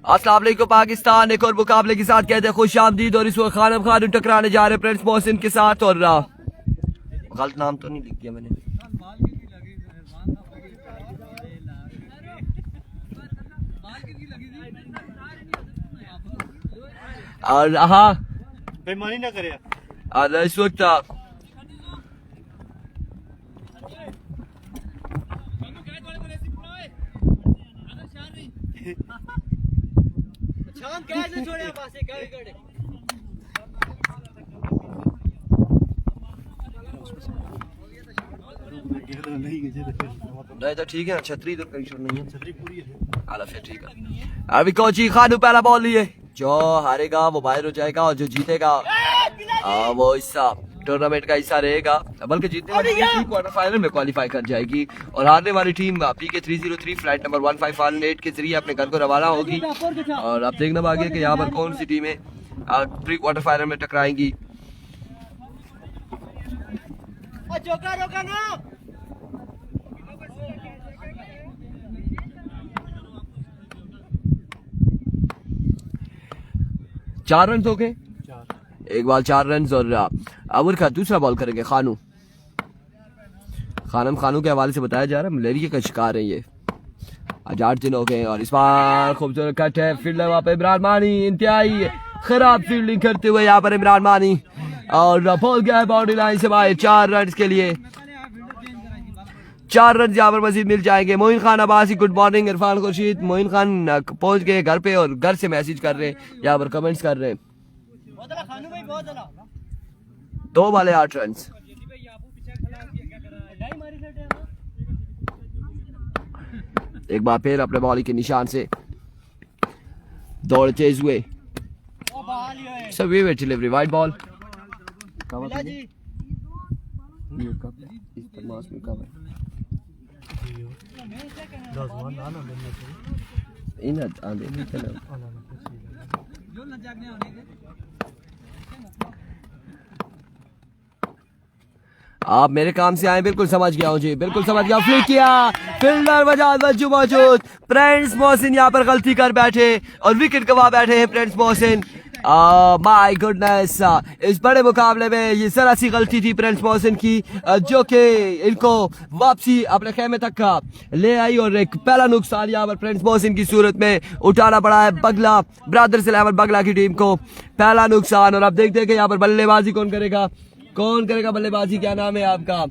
अस्सलाम वालेकुम पाकिस्तान एक और मुकाबले के साथ कहते हैं खुश आमदीद। और इस वक्त खानम खान टकराने जा रहे हैं प्रिंस मोहसिन के साथ। और गलत नाम तो नहीं लिख दिया मैंने। और हाँ बेईमानी ना करे। इस वक्त नहीं तो ठीक है ना, छतरी तो कहीं छोड़ नहीं है, छतरी पूरी है। आला फिर ठीक है। अभी कोची खानू पहला बॉल लिए, जो हारेगा वो बाहर हो जाएगा और जो जीतेगा वो हिस्सा टूर्नामेंट का हिस्सा रहेगा। बल्कि जीतने वाली टीम क्वार्टर फाइनल में क्वालिफाई कर जाएगी और हारने वाली टीम PK 303 फ्लाइट नंबर 1518 के जरिए अपने घर को रवाना होगी। और अब देखना बाकी कि यहाँ पर कौन सी टीमें प्री क्वार्टर फाइनल में टकराएंगी। चार रन हो गए, एक बाल 4 रन। और अबुल का दूसरा बॉल करेंगे खानू। खानू के हवाले से बताया जा रहा है मलेरिया का शिकार है ये। आज 8 दिन हो गए और इस बार खूबसूरत कट है। फील्डर वहाँ पे इमरान मानी इंतहाई खराब फील्डिंग करते हुए यहाँ पर इमरान मानी और बॉल गया है बाउंड्री लाइन से बाहर। 4 रन के लिए 4 रन यहाँ पर मजीद मिल जाएंगे। Moin Khan Abbasi good morning. इरफान खुर्शीद मोइन खान पहुंच गए घर पे और घर से मैसेज कर रहे हैं, यहाँ पर कमेंट्स कर रहे हैं। 2 बाले 8 रन। एक बार फिर अपने बॉलिंग के निशान से दौड़ तेज हुए। सभी डिलीवरी वाइड बॉल आप मेरे काम से आए, बिल्कुल समझ गया हूँ जी, बिल्कुल समझ गया। फ्लिक किया, फील्डर मौजूद। प्रिंस मोहसिन यहाँ पर गलती कर बैठे और विकेट गवा बैठे हैं प्रिंस मोहसिन। माय गुडनेस, इस बड़े मुकाबले में ये जरा सी गलती थी प्रिंस मोहसिन की जो कि इनको वापसी अपने खेमे तक ले आई और एक पहला नुकसान यहाँ पर प्रिंस मोहसिन की सूरत में उठाना पड़ा है बगला ब्रदर्स 11 बगला की टीम को। पहला नुकसान। और अब देखते हैं कि यहाँ पर बल्लेबाजी कौन करेगा बल्लेबाजी। क्या नाम है आपका?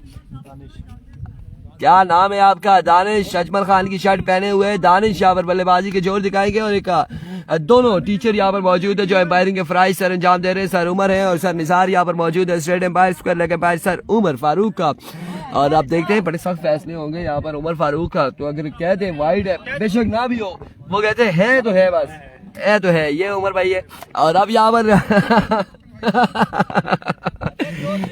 क्या नाम है आपका? दानिश अजमल खान की शर्ट पहने हुए दानिश यहाँ पर बल्लेबाजी के जोर दिखाएंगे। और एक दोनों टीचर यहाँ पर मौजूद है जो एम्पायरिंग के फराइज सर अंजाम दे रहे हैं। सर उमर है और सर निसार यहाँ पर मौजूद है। Straight umpire square leg umpire sir Umar Farooq का। और आप देखते हैं बड़े सख्त फैसले होंगे यहाँ पर उमर फारूक का। तो अगर कहते हैं वाइड है बेशक ना भी हो, वो कहते हैं है तो है, बस है तो है। ये उमर भाई है। और अब यहाँ पर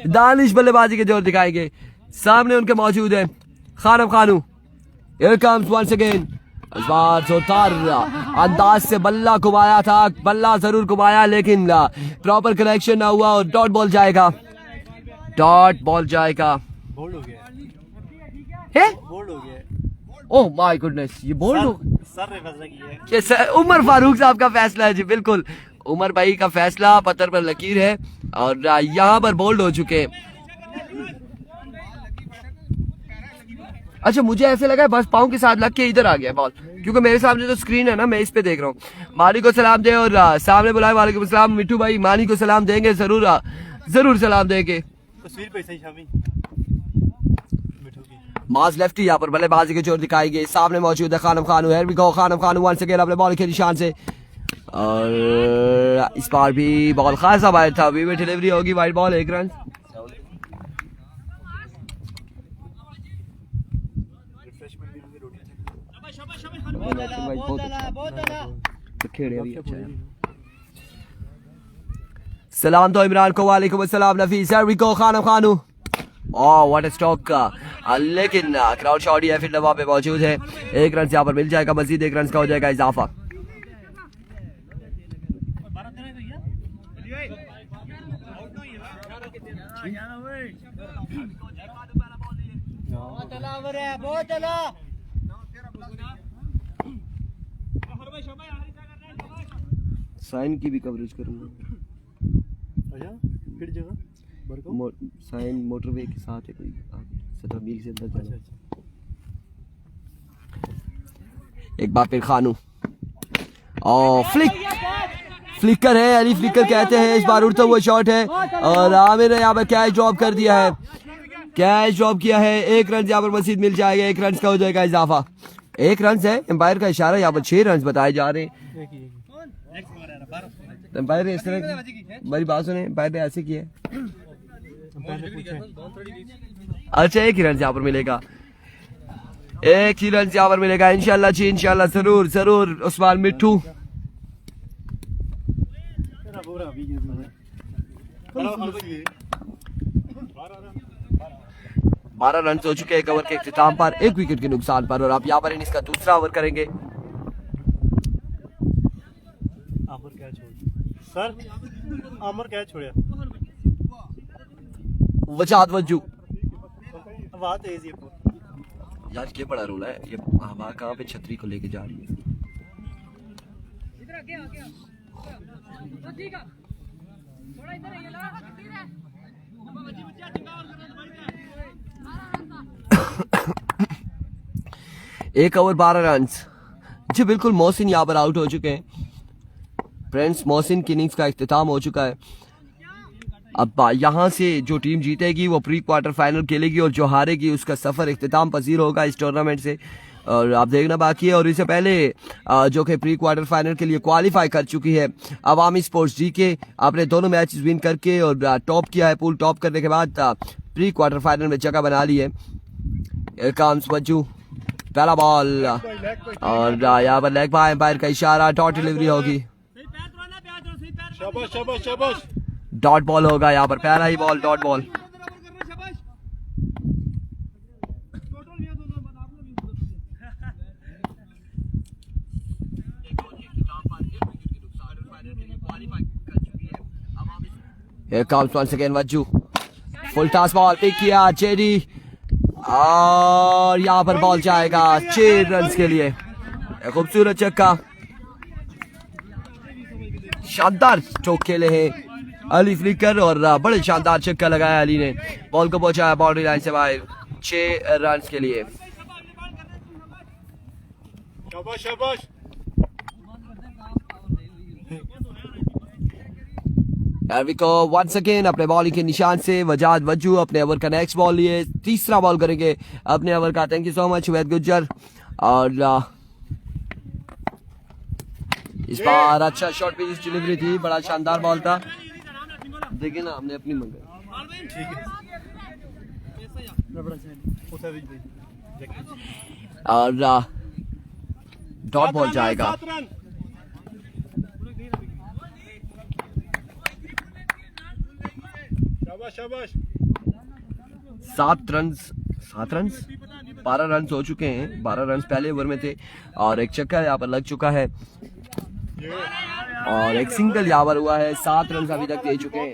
दानिश बल्लेबाजी के जोर दिखाएंगे। सामने उनके मौजूद है खानम खानू। Here comes once again। इस बार जोरदार अंदाज से बल्ला घुमाया था, बल्ला जरूर घुमाया लेकिन प्रॉपर कनेक्शन ना हुआ और डॉट बॉल जाएगा। बोल्ड हो गया है? बोल्ड हो गया। ओह माय गुडनेस, ये बोल्ड हो सर ने फैसला किया है। ये सर उमर फारूक साहब का फैसला है जी, बिल्कुल उमर भाई का फैसला। पत्थर पर लकीर है और यहाँ पर बोल्ड हो चुके हैं। अच्छा, मुझे ऐसे लगा बस पाँव के साथ लग के इधर आ गया बॉल, क्योंकि मेरे सामने तो स्क्रीन है ना, मैं इस पे देख रहा हूँ। मानी को सलाम दे और सामने बुलाए वालेकुम सलाम मिट्टू भाई। मानी को सलाम देंगे, जरूर सलाम देंगे। तस्वीर पे सही शामी मास लेफ्टी यहाँ पर बल्लेबाजी के जोर दिखाएंगे। सामने मौजूद है खानम खानू। है खानम खानू वंस अगेन अपने बॉल के निशान से। और इस बार भी बॉल खासा वाइड था। अभी डिलीवरी होगी, वाइड बॉल 1 रन। सलाम तो इमरान को वालेकुम अस्सलाम नफीस। को खानम खानू। Oh what a stock. लेकिन क्राउड शॉट ही है, फील्डर वहां पे मौजूद है। 1 रन यहाँ पर मिल जाएगा, मजीद 1 रन का हो जाएगा इजाफा। साइन की भी कवरेज करूंगा। अच्छा फिर जगह साइन मोटरवे के साथ है कोई 17 मील से अंदर जाना। एक बार फिर खानू और फ्लिकर है, अली फ्लिकर कहते हैं। इस बार उड़ता हुआ शॉट है और आमिर ने यहाँ पर कैच ड्रॉप कर दिया है, कैच ड्रॉप किया है। 1 रन यहाँ पर मजीद मिल जाएगा, 1 रन का हो जाएगा इजाफा। 1 रन है, एम्पायर का इशारा, यहाँ पर 6 रन बताए जा रहे हैं। एम्पायर ने इस तरह, मेरी बात सुने, एम्पायर ने ऐसे किया है। अच्छा 1 ही रन यहाँ पर मिलेगा, 1 ही रन यहाँ पर मिलेगा इंशाल्लाह जी, इंशाल्लाह जरूर जरूर। उस्मान मिट्टू 12 रन हो चुके हैं एक ओवर के इख्तिताम पर, 1 विकेट के नुकसान पर। और आप यहाँ पर इनिंग्स का दूसरा ओवर करेंगे। सर आमर क्या छोड़ा वजाद वज्जू बात तेज है यार, ये बड़ा रोला है। ये हवा कहाँ पे छतरी को लेके जा रही है। एक ओवर 12 रन जी, बिल्कुल। मोहसिन यहाँ पर आउट हो चुके हैं फ्रेंड्स। मोहसिन की इनिंग्स का इख्तिताम हो चुका है। अब यहाँ से जो टीम जीतेगी वो प्री क्वार्टर फाइनल खेलेगी और जो हारेगी उसका सफर इख्तिताम पसीर होगा इस टूर्नामेंट से। और आप देखना बाकी है। और इससे पहले जो कि प्री क्वार्टर फाइनल के लिए क्वालिफाई कर चुकी है अवामी स्पोर्ट्स जी के, आपने दोनों मैचेस विन करके और टॉप किया है। पूल टॉप करने के बाद प्री क्वार्टर फाइनल में जगह बना ली है। काम्स बच्चू पहला बॉल और यहाँ पर लेग बाय, एम्पायर का इशारा, डॉट डिलीवरी होगी, शाबाश शाबाश शाबाश, डॉट बॉल होगा यहाँ पर। पहला ही ball dot ball. Here comes once again Vajju, full toss ball pick किया जेडी और यहाँ पर बॉल जाएगा 6 रन के लिए। खूबसूरत छक्का, शानदार स्ट्रोक खेले हैं अली फ्लिकर और बड़े शानदार छक्का लगाया अली ने। बॉल को पहुंचाया बाउंड्री लाइन से बाहर 6 रन के लिए। शाबाश शाबाश। वंस अगेन अपने बॉलिंग के निशान से वजाद वज्जू अपने ओवर का नेक्स्ट बॉल लिए, तीसरा बॉल करेंगे अपने ओवर का। थैंक यू सो मच वेद गुज्जर। और इस बार अच्छा शॉट पिच डिलीवरी थी, बड़ा शानदार बॉल था। देखिए ना, हमने अपनी मंगाई। और डॉट बॉल जाएगा। शाबाश। 7 रन 12 रन हो चुके हैं। 12 रन पहले ओवर में थे और एक छक्का यहाँ पर लग चुका है और एक सिंगल यहाँ पर हुआ है। 7 रन अभी तक दे चुके हैं,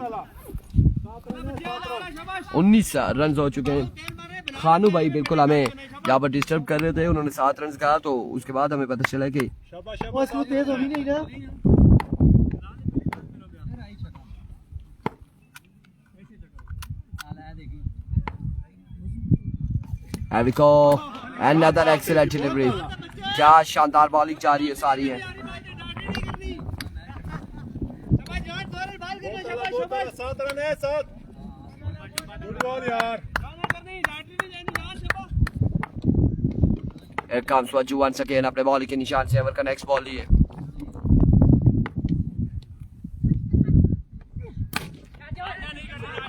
19 रन हो चुके हैं। खानू भाई बिल्कुल हमें यहाँ पर डिस्टर्ब कर रहे थे, उन्होंने 7 रन कहा तो उसके बाद हमें पता चला कि another excellent delivery। क्या शानदार बॉलिंग जा रही है सारी है। Here comes Wajju once again अपने बॉलिंग के निशान से ओवर का नेक्स्ट बॉल लिए।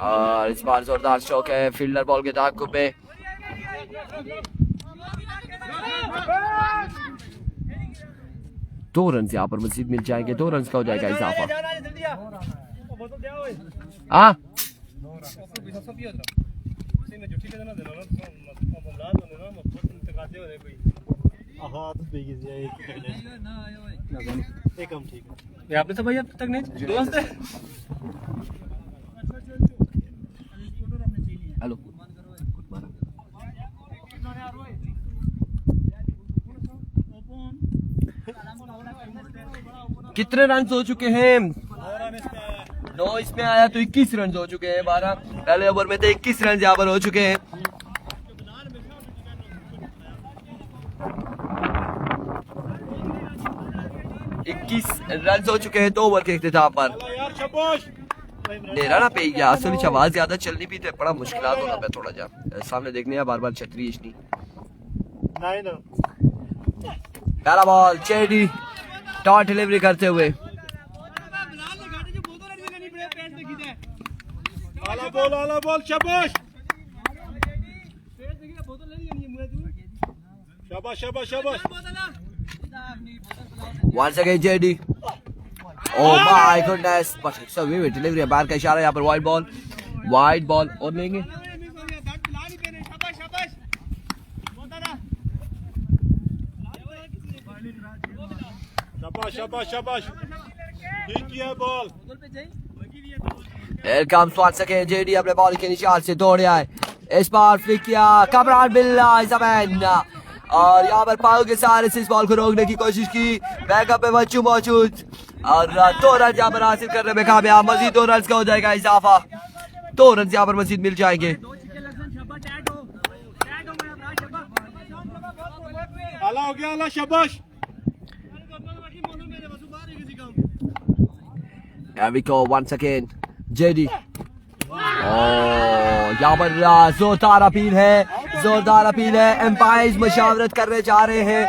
और इस बार जोरदार स्ट्रोक है फील्डर बॉल के ताक़ुब में। दो रन यहाँ पर मजीद मिल जाएंगे, 2 रन का हो जाएगा इजाफा। हाँ आपने तो भाई अब तक नहीं दोस्त है। हेलो कितने रन हो चुके हैं? 9 इसमें आया तो 21 रन हो चुके हैं। 12 पहले ओवर में थे, 21 रन यहाँ पर हो चुके हैं। रन हो चुके हैं 2 ओवर के इख्तिताम पर। नेरा ना पे गया असल आवाज ज्यादा चलनी भी तो बड़ा मुश्किल होना पे थोड़ा जा सामने देखने है बार-बार छतरी इशनी। पहला बॉल जेडी डॉट डिलीवरी करते हुए। आला बॉल शाबाश शाबाश शाबाश शाबाश। Once again JD. Oh my goodness! But it's a vivid delivery. बाहर का इशारा यहाँ पर वाइड बॉल और लेंगे। शाबाश शाबाश शाबाश। ठीक किया ball. Here comes once again JD अपने बॉल के निशान से दौड़े आए। इस बार फ्लिक किया कामरान बिल्ला ज़मीन और यहाँ पर पाओ के सहारे से इस बॉल को रोकने की कोशिश की। बैकअप में बच्चू मौजूद और 2 रन यहाँ पर हासिल करने में कामयाब। मजीद 2 रन का हो जाएगा इजाफा। 2 रन यहाँ पर मजीद मिल जाएंगे। आला हो गया आला शाबाश। Here we go once again JD। यहाँ पर जोरदार अपील है। एम्पायर्स मशावरत करने जा रहे हैं।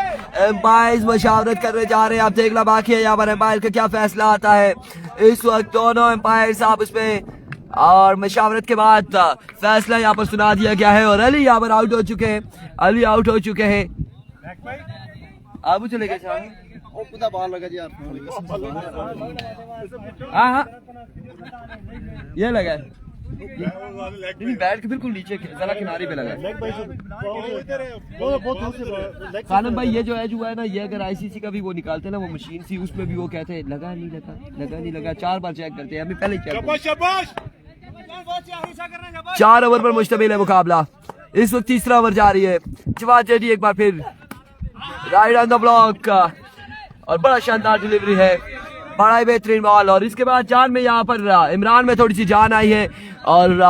आप देखना बाकी है यहाँ पर एम्पायर का क्या फैसला आता है। इस वक्त दोनों एम्पायर्स आपस में और मशावरत के बाद फैसला यहाँ पर सुना दिया गया है और अली यहाँ पर आउट हो चुके हैं। आप चले गए हाँ ये लगा बैट के बिल्कुल नीचे जरा किनारे पे लगा। खानम भाई ये जो एज हुआ है ना, ये अगर आईसीसी का भी वो निकालते ना वो मशीन सी, उसमें भी वो कहते हैं लगा नहीं लगा 4 बार चेक करते हैं। अभी पहले चेक 4 ओवर पर मुश्तमिल है मुकाबला। इस वक्त तीसरा ओवर जारी है। जवाद जेडी एक बार फिर राइट ऑन द ब्लॉक और बड़ा शानदार डिलीवरी है, बड़ा ही बेहतरीन बॉल। और इसके बाद जान में यहाँ पर इमरान में थोड़ी सी जान आई है और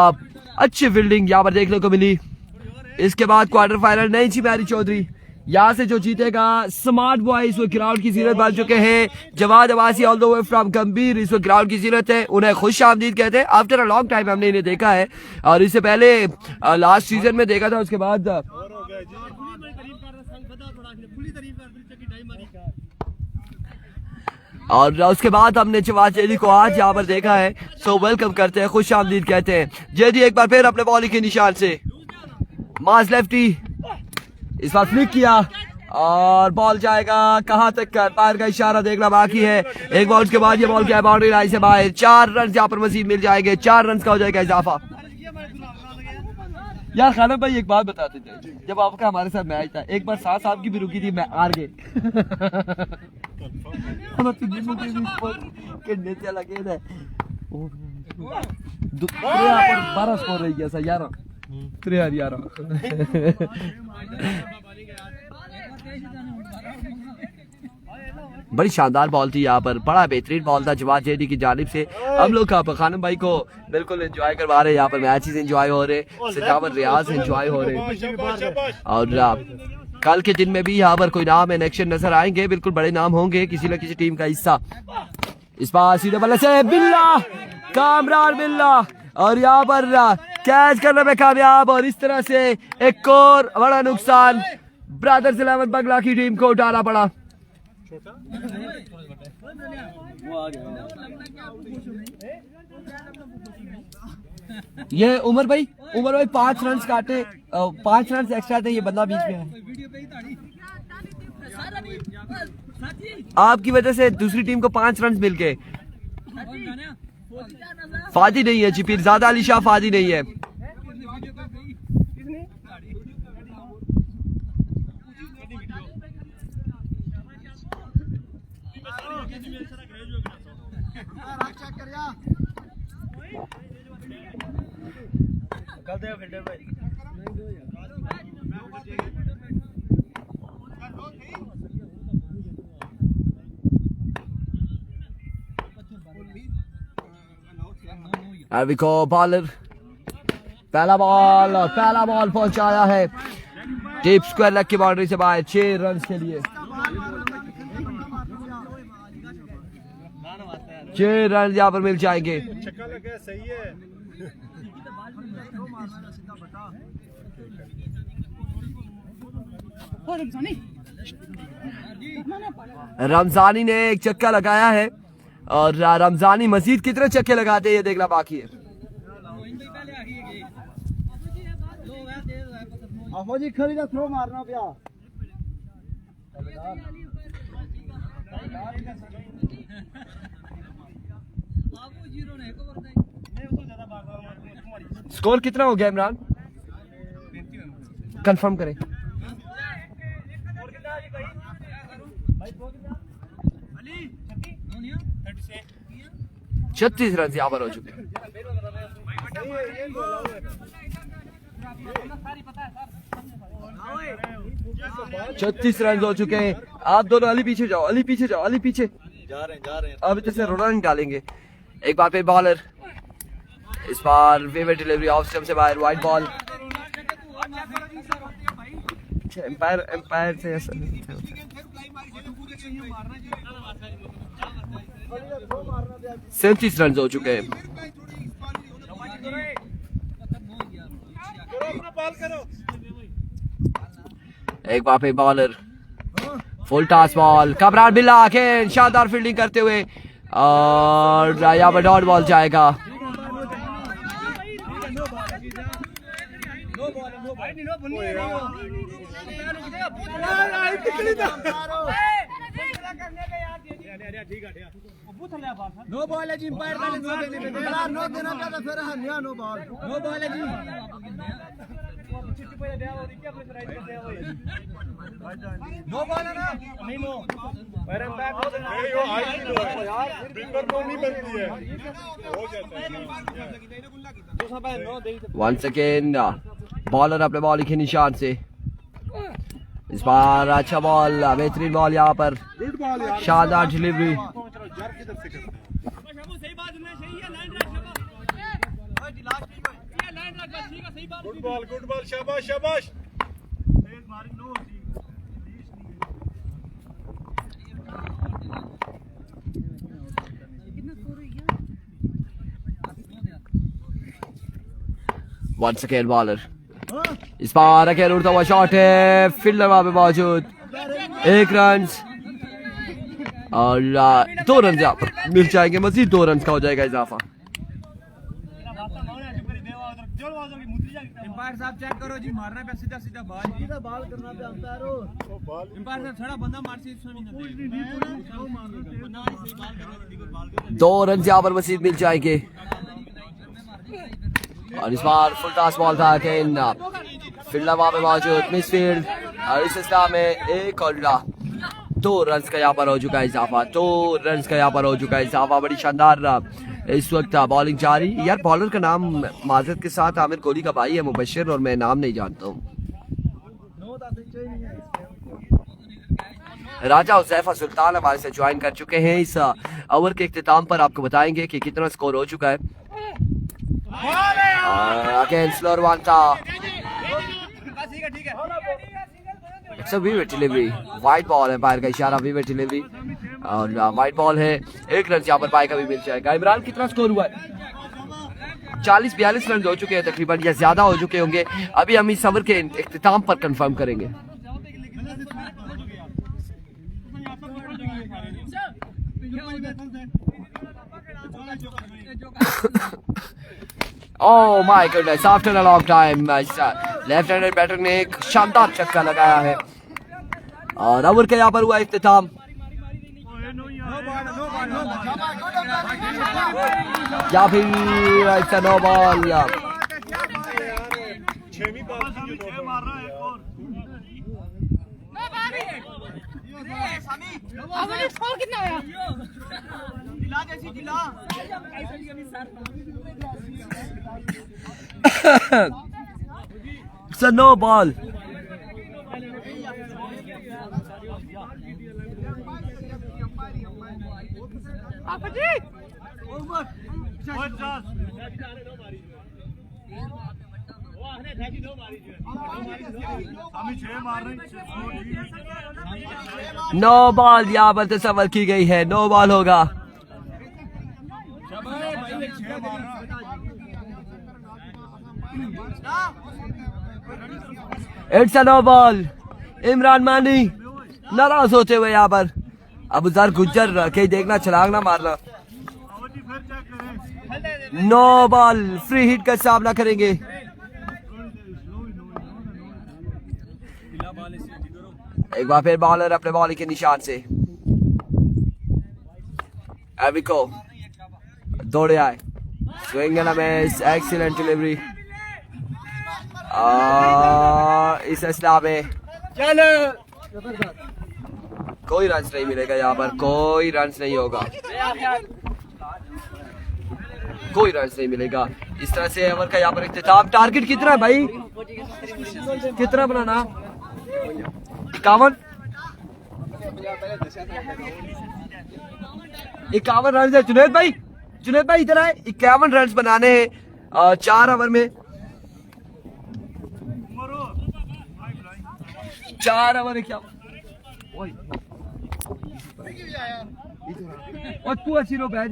अच्छी फील्डिंग यहाँ पर देखने को मिली। इसके बाद क्वार्टर फाइनल नहीं थी मैरी चौधरी, यहाँ से जो जीतेगा स्मार्ट बॉय इस वक्त ग्राउंड की जीरत बन चुके हैं। Jawad Abbasi all the way from गंभीर इस वक्त ग्राउंड की जीरत है। उन्हें खुश आमदीद कहते हैं। आफ्टर अ लॉन्ग टाइम हमने इन्हें देखा है और इससे पहले लास्ट सीजन में देखा था। उसके बाद और उसके बाद हमने जवाद जेडी को आज यहाँ पर देखा है। सो वेलकम करते हैं, खुश आमदीद कहते हैं। जेडी एक बार फिर अपने बॉलिंग के निशान से मास लेफ्टी इस बार फ्लिक किया और बॉल जाएगा कहां तक कर पैर का इशारा देखना बाकी है। एक बॉल के बाद ये बॉल क्या है बाउंड्री लाइन से बाहर। 4 रन यहाँ पर मजीद मिल जाएंगे। 4 रन का हो जाएगा इजाफा। यार खानम भाई एक बात बताते थे, जब आपका हमारे साथ मैच था एक बार साथ आपकी भी रुकी थी, मैं हार गए। बारह स्कोर रही गया सर 11 बड़ी शानदार बॉल थी यहाँ पर, बड़ा बेहतरीन बॉल था जवाद जेडी की जानिब से। हम लोग खानम भाई को बिल्कुल एंजॉय करवा रहे हैं। यहाँ पर मैचेस एंजॉय हो रहे, सितावर रियाज एंजॉय हो रहे और कल के दिन में भी यहाँ पर कोई नाम इलेक्शन नजर आएंगे। बिल्कुल बड़े नाम होंगे किसी न किसी टीम का हिस्सा। इस बार सीधे बल्ले से बिल्ला कामरान बिल्ला और यहाँ पर कैच करने में कामयाब और इस तरह से एक और बड़ा नुकसान ब्रदर्स 11 बंगला की टीम को उठाना पड़ा। ये उमर भाई 5 रन काटे, 5 रन एक्स्ट्रा थे। ये बंदा बीच में है, आपकी वजह से दूसरी टीम को 5 रन मिल गए। फादी नहीं है जी, फिर ज्यादा अली शाह फादी नहीं है। अरविको बॉलर, पहला बॉल पहुंचाया है डीप स्क्वायर लेग की बाउंड्री से बाहर 6 रन के लिए। 6 रन यहाँ पर मिल जाएंगे। छक्का लग गया, सही है। रमजानी ने एक चक्का लगाया है और रमजानी मजीद कितने चक्के लगाते हैं ये देखना बाकी है। जी खड़ी का थ्रो मारना पिया। स्कोर कितना हो गया इमरान, कंफर्म करें। 36 रन यहाँ पर हो चुके हैं। 36 रन हो चुके हैं। आप दोनों अली पीछे जाओ, अली पीछे जाओ, अली पीछे जा रहे हैं। अब जैसे रन डालेंगे। एक बार फिर बॉलर, इस बार वेवर डिलीवरी ऑफ स्टंप से बाहर, वाइड बॉल। एम्पायर से ऐसा नहीं था। 37 रन हो चुके हैं। एक बार फिर bowler, full toss ball, Kamran बिल्ला आके शानदार फील्डिंग करते हुए और यहाँ पर डॉट बॉल जाएगा। नो बॉल है जी, अंपायर पहले नो देने पे दे, नो देना था तो फिर हन्या नो बॉल, नो बॉल है जी। नो बॉल है ना, नहीं नो पर अंपायर नहीं हो, हाई नो है यार, बिल्कुल नो नहीं बनती है, हो जाता है। वंस अगेन बॉलर अपने बॉलिंग के निशान से, इस बार अच्छा बॉल, बेहतरीन बॉल यहाँ पर, गुड बॉल यार, शानदार डिलीवरी। यार किधर से करते हैं? गुड बॉल, शाबाश शाबाश। वंस अगेन बॉलर, इस बार अगेन उड़ता हुआ शॉट है, फील्डर वहां पे मौजूद, 1 रन और 2 रन यहाँ पर मिल जाएंगे। मजीद 2 रन का हो जाएगा इजाफा। अंपायर साहब चेक करो जी, मारना पे सीधा सीधा बॉल, सीधा बॉल करना पे अंपायर हो। अंपायर साहब थोड़ा बंदा मार से 2 रन यहाँ पर मजीद मिल जाएंगे और इस बार फुल टॉस बॉल था कि फील्डर वहां पे मौजूद, मिस फील्ड और इस सिलसिला में एक और 2 रन का यहाँ पर हो चुका है इजाफा। 2 रन का यहाँ पर हो चुका है इजाफा। बड़ी शानदार इस वक्त बॉलिंग जारी। यार बॉलर का नाम माजरत के साथ आमिर कोहली का भाई है मुबशिर, और मैं नाम नहीं जानता हूँ। राजा हुज़ैफा सुल्तान हमारे से ज्वाइन कर चुके हैं। इस ओवर के इख्तिताम पर आपको बताएंगे कि कितना स्कोर हो चुका है। अगेन स्लोअर वन था, it's a wicket delivery, wide ball है, बाहर का इशारा, विकेट डिलीवरी और वाइड बॉल है। 1 रन यहाँ पर बाय का भी मिल जाएगा। इमरान कितना स्कोर हुआ है? 40-42 रन हो चुके हैं तकरीबन, या ज्यादा हो चुके होंगे। अभी हम इस ओवर के इख्तिताम पर कंफर्म करेंगे। Oh my goodness, after a long time, left handed batter ने एक शानदार छक्का लगाया है और ओवर का यहाँ पर हुआ इख्तिताम। या फिर नो बॉल, छेवीं बॉल कितना आया? It's a no ball. No ball यहाँ पर तस्वीर की गई है, नो बॉल होगा। It's a no ball. Imran Mani नाराज होते हुए यहाँ पर अब जर गुज्जर रखे देखना, छलांग ना मारना। नो बॉल, फ्री हिट का सामना करेंगे। एक बार फिर बॉलर अपने बॉलिंग के निशान से एविको दौड़े आए, swing and miss, excellent delivery. इस असला में कोई रन नहीं मिलेगा, यहाँ पर कोई रन नहीं होगा, कोई रन नहीं मिलेगा। इस तरह से ओवर का यहाँ पर इख्तिताम। टारगेट कितना है भाई, कितना बनाना? 51 रन है। जुनेद भाई इधर आए। 51 रन बनाने हैं 4 ओवर में। 4 ओवर है क्या? और तू अच्छी रो बैठ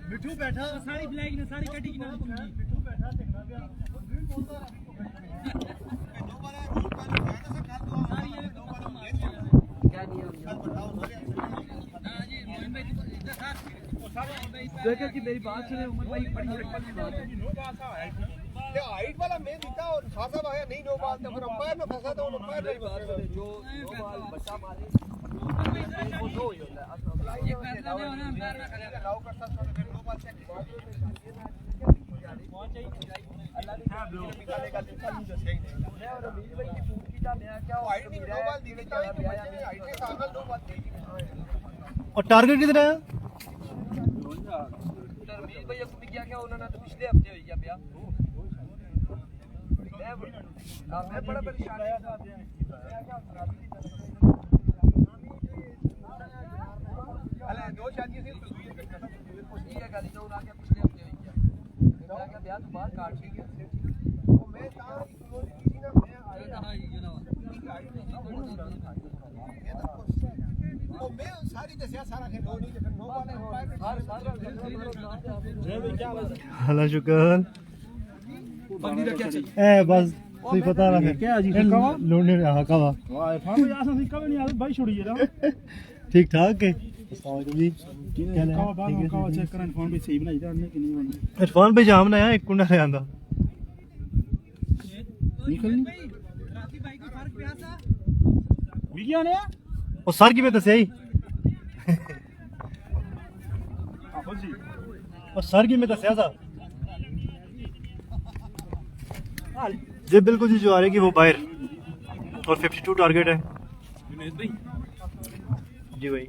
मिठू बैठा सारी ब्लैक ने सारी कटी की ना मिठू बैठा देखना गया कि मेरी बात सुने उमर भाई, बड़ी बात है। हाइट वाला मैं जीता और खासा आया नहीं, नो बॉल तो फिर अंपायर ने फंसा तो अंपायर नहीं फंसा। जो नो बॉल बच्चा मारे वो दो ही होता है। ये फैसला नहीं होना, अंपायर ना करे अलाउ करता तो फिर नो बॉल चेक अल्लाह ने निकालेगा निकाल जो सही नहीं। और अमीर भाई की पूछ की जा मैं क्या हाइट नहीं, नो बॉल दी नहीं तो हाइट के साथ नो बॉल दी। और टारगेट कितना है? अमीर भाई अपनी क्या उन्होंने तो पिछले हफ्ते हुई क्या भैया? मैं बड़ा परेशान अल्लाह दो शादी से ये गाली जो उन्होंने पिछले हफ्ते हुई क्या? मैं क्या ब्याह तो बाहर काट ली है। वो मैं ता क्लोज की ना मैं वो मैं सारी दसिया सारा के दो नहीं फिर नो बॉल हला शुक्र बंदी रखा चाहिए। ए बस तुझे पता ना है क्या जी कवा लोने हां कवा वाह फाम यार से कब नहीं आदत भाई छोड़ी है ठीक ठाक है। अस्सलाम वालेकुम जी, क्या है? कवा बाद कवा चेक करन फोन पे सही बनाई था कि नहीं बनी इरफान पे जाम ना है, एक कुंडा ले आंदा निकलनी राती भाई को फर्क पे आता विज्ञान है और सर की में दसया ही आपो जी और सर की में दसया था जी बिल्कुल जी, जो आ रही कि वो बाहर और 52 टारगेट है जुनेद भाई जी भाई।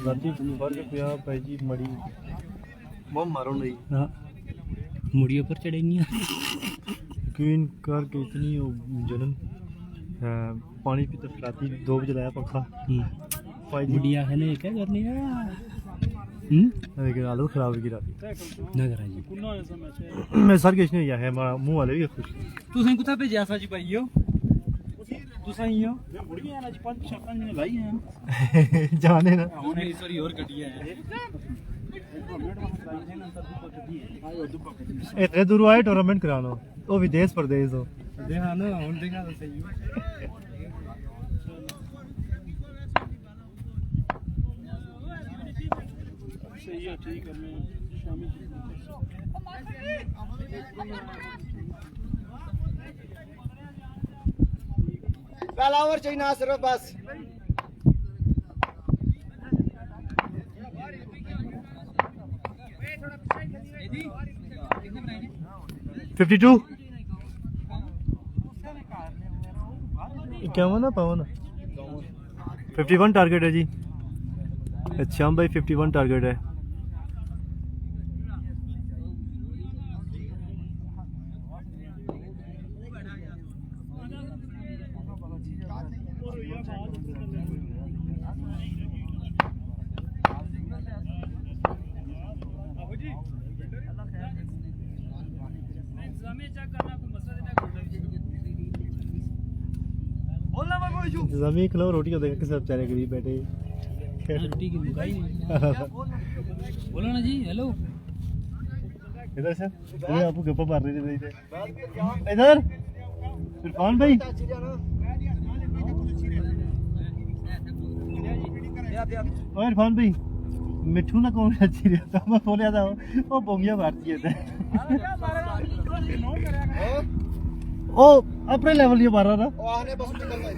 राती फर्क पे आ भाई जी मड़ी बम मारो नहीं हां मुड़ियों पर चढ़े नहीं यकीन कर के इतनी जलन पानी पीते राती 2 बजे लाया पंखा भाई जी मुड़िया है ना क्या करनी है लेकिन हालत खराब होगी राती ना करा जी कुन्ना ऐसा मैच मैं सर किस ने है हमारा मुंह वाले भी खुश तुसें कुत्ता भेजा सा जी भाईयो तुसें ही हो मैं मुड़ गया ना जी 5 ने भाई हैं जाने ना हुन इस बारी और कटिया है इतने दूर आए टूर्नामेंट कराना वो विदेश प्रदेश हो देखा ना हुन देखा तो सही सही है ठीक है मैं शामी पहला ओवर चाहिए ना सिर्फ बस 52 51 ना पावन 51 टारगेट है जी। अच्छा भाई 51 टारगेट है। बोलना मैं कोई छू जमीन खिलाओ रोटी को देखा कि सब बेचारे गरीब बैठे रोटी की मुकाई बोलो ना जी हेलो इधर से ये आपको गप्पा मार रहे थे इधर इरफान भाई ओए इरफान भाई मिठू ना कौन अच्छी रहता मैं बोल था वो बोंगिया मारती है ओ अपने लेवल ये मार रहा था ओ आने बस निकल गए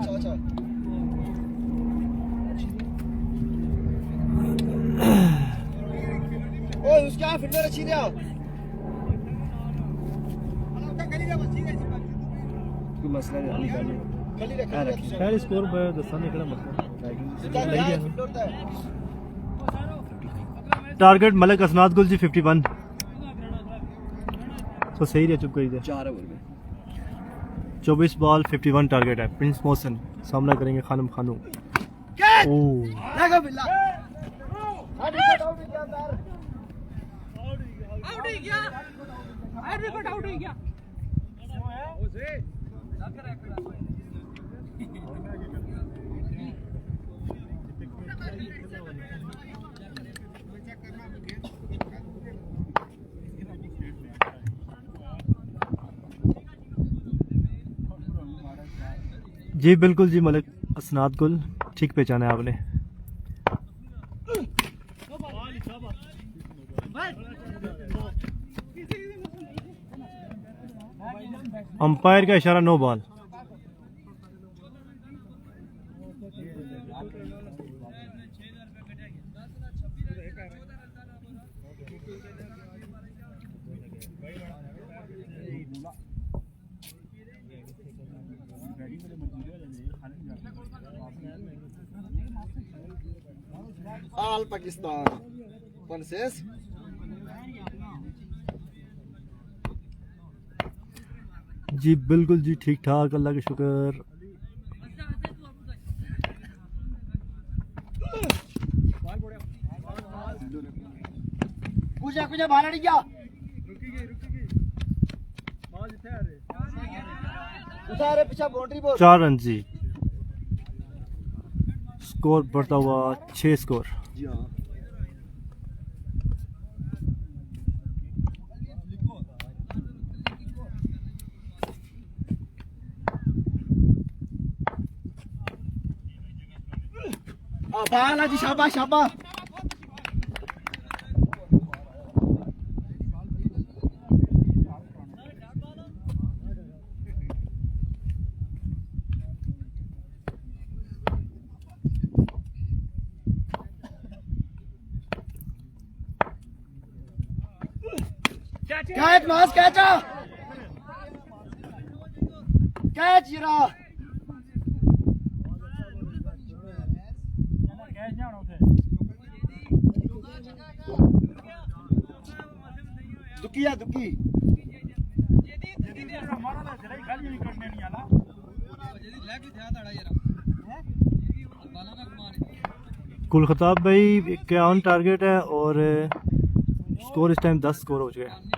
अच्छा अच्छा ओ उसके यहाँ फिल्टर अच्छी रहा कोई मसला नहीं खली रखी खैर स्कोर दसा निकला मतलब टारगेट मलिक असनाद गुल जी 51 तो सही रहा चुप गई थे 4 ओवर में 24 बॉल 51 टारगेट है प्रिंस मोहसिन सामना करेंगे खानम खानू ओ लगा बिल्ला जी बिल्कुल जी मलिक असनाद गुल ठीक पहचाना है आपने अंपायर का इशारा no ball Al Pakistan Princess जी बिल्कुल जी ठीक ठाक अल्लाह का शुक्र कुछ बाहर नहीं गया उतारे पीछे बाउंड्री बोल 4 रन जी स्कोर बढ़ता हुआ 6 स्कोर जी हाँ बाला जी शाबाश शाबाश कैच मास कैच कैच जीरा दुखी या दुखी कुल खताब भाई 51 टारगेट है और स्कोर इस टाइम 10 स्कोर हो चुके हैं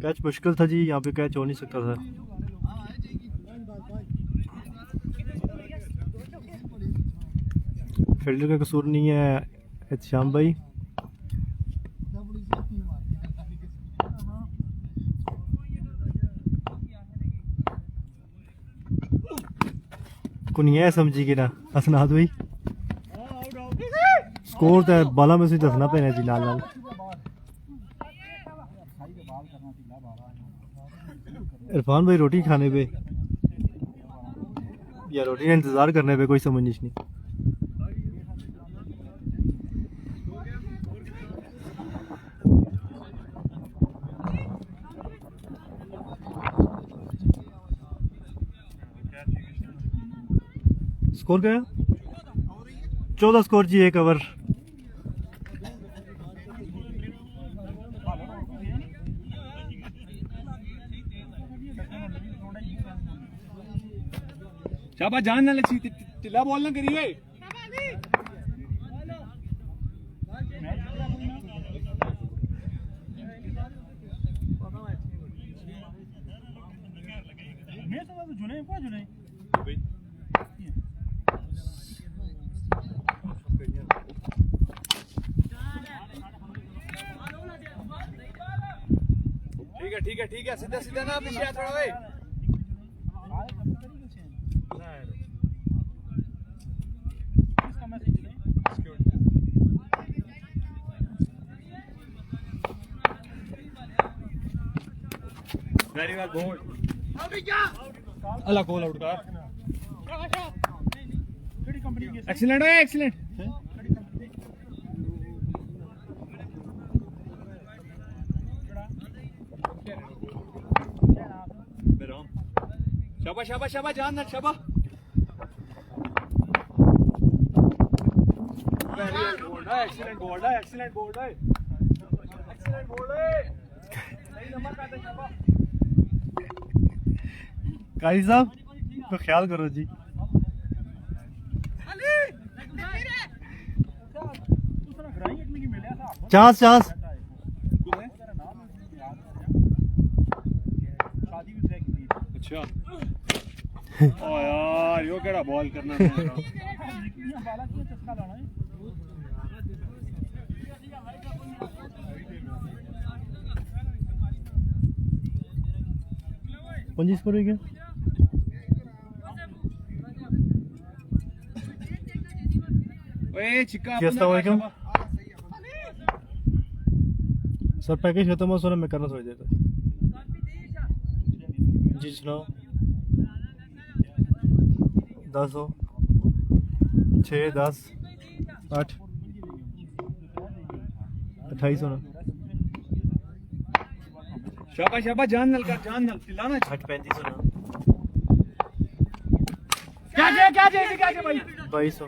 कैच मुश्किल था जी यहाँ पे कैच हो नहीं सकता था फील्डर का कसूर नहीं है एहतशाम भाई को नहीं है समझी कि ना असनाद भाई स्कोर तो बाला में से दसना पैना जी नाल नाल इरफान भाई रोटी खाने पे या रोटी का इंतजार करने पे कोई समझ नहीं स्कोर क्या 14 स्कोर जी 1 ओवर शाबाश जान ना लच्छी टिल्ला बॉल ना करिए मैं तो जुने को जुने ठीक है सीधा सीधा ना पीछे आ थोड़ा वे वेरी वेल बोल्ड अल्लाह कॉल आउट कर एक्सीलेंट है एक्सीलेंट शाबाश शाबाश शाबाश जान ना शाबाश वेरी वेल बोल्ड है एक्सीलेंट बोल्ड है एक्सीलेंट बोल्ड है एक्सीलेंट बोल्ड है सही नंबर का दे शाबाश कारी साहब तो ख्याल करो जी चांस चांस अच्छा ओ यार यो केड़ा बॉल करना है पंजी स्कोर हो गया ओए चिक्का अस्सलाम वालेकुम सर पैकेज खत्म हो सोना मैं करना थोड़ी देर तक जी सुनाओ 10 हो 6 10 8 28 होना शाबाश शाबाश जान नल कर जान नल चिल्लाना 35 होना क्या भाई 22 हो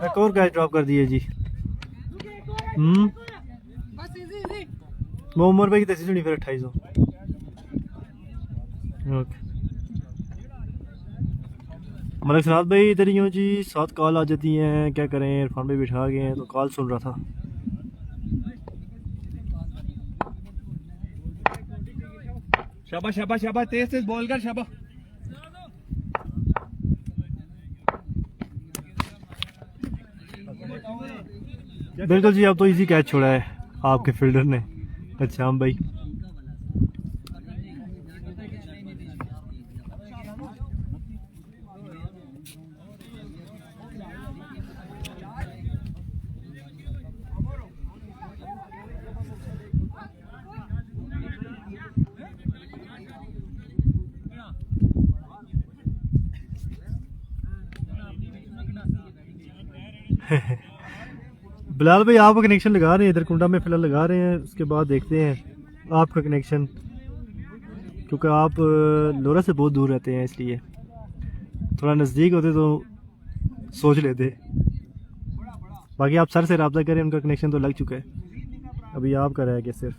एक और कैच ड्रॉप कर दिए जी वो उमर भाई की तैसी सुनी फिर 28 हो ओके मलिक सनाद भाई इधर ही हो जी 7 कॉल आ जाती हैं क्या करें इरफान भाई बिठा गए हैं तो कॉल सुन रहा था शाबाश शाबाश शाबाश तेज तेज बॉल कर शाबाश बिल्कुल जी अब तो इजी कैच छोड़ा है आपके फील्डर ने अच्छा हम भाई बिलाल भाई आप कनेक्शन लगा रहे हैं इधर कुंडा में फिलहाल लगा रहे हैं उसके बाद देखते हैं आपका कनेक्शन क्योंकि आप लोरा से बहुत दूर रहते हैं इसलिए थोड़ा नज़दीक होते तो सोच लेते बाकी आप सर से रब्ता करें उनका कनेक्शन तो लग चुका है अभी आपका रह गया सिर्फ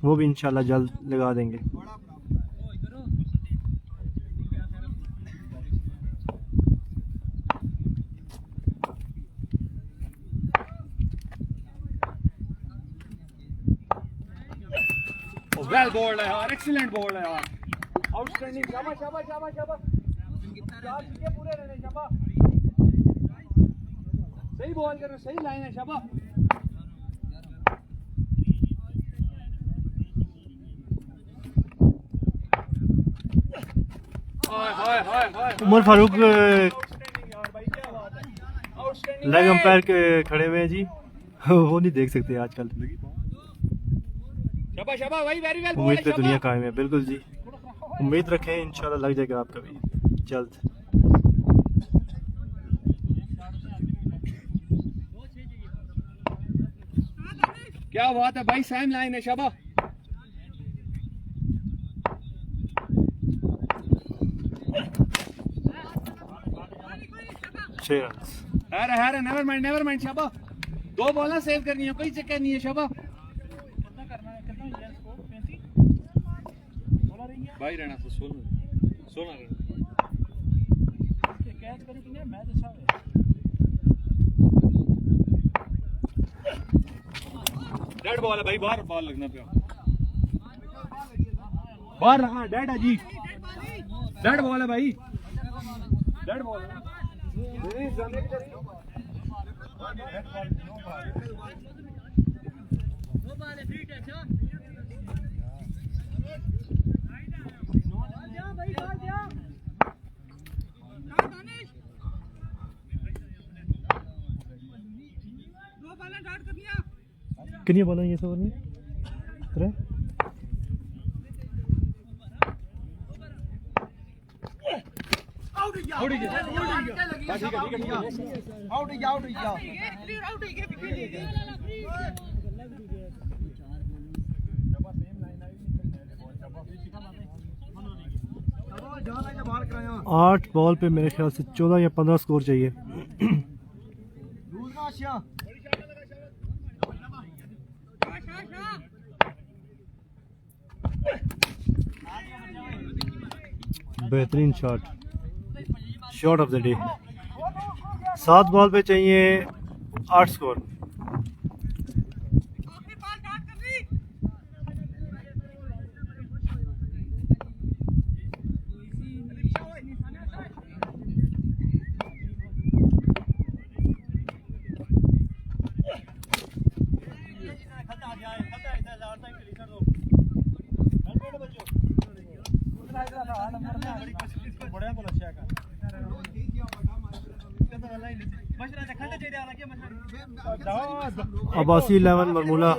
वो भी इंशाल्लाह जल्द लगा देंगे वेल बॉल्ड है यार एक्सीलेंट बॉल्ड है यार आउटस्टैंडिंग शाबाश शाबाश शाबाश शाबाश चार छक्के पूरे रहने शाबाश सही बॉल कर रहे सही लाइन है शाबाश हाय हाय हाय उमर फारूक लेग अंपायर के खड़े हुए हैं जी वो नहीं देख सकते आजकल शाबाश शाबाश भाई वेरी वेल उम्मीद पे दुनिया कायम है बिल्कुल जी उम्मीद रखें इंशाल्लाह लग जाएगा आपका भी जल्द क्या बात है भाई सेम लाइन है शाबाश 6 रन है नेवर माइंड शाबाश 2 बॉल सेव करनी है कोई चक्कर नहीं है शाबाश बाई रहना तो 16 रहना कैच करी कि नहीं मैच अच्छा है डेड बॉल है भाई बाहर बॉल लगना पे बाहर रहा डेड है जी डेड बॉल है भाई डेड बॉल है कितनी बॉल है ये सब नहीं तेरे आठ बॉल पे मेरे ख्याल से 14 या 15 स्कोर चाहिए। बेहतरीन shot of the day. 7 ball पे चाहिए 8 स्कोर। अब्बासी 11 बरमूला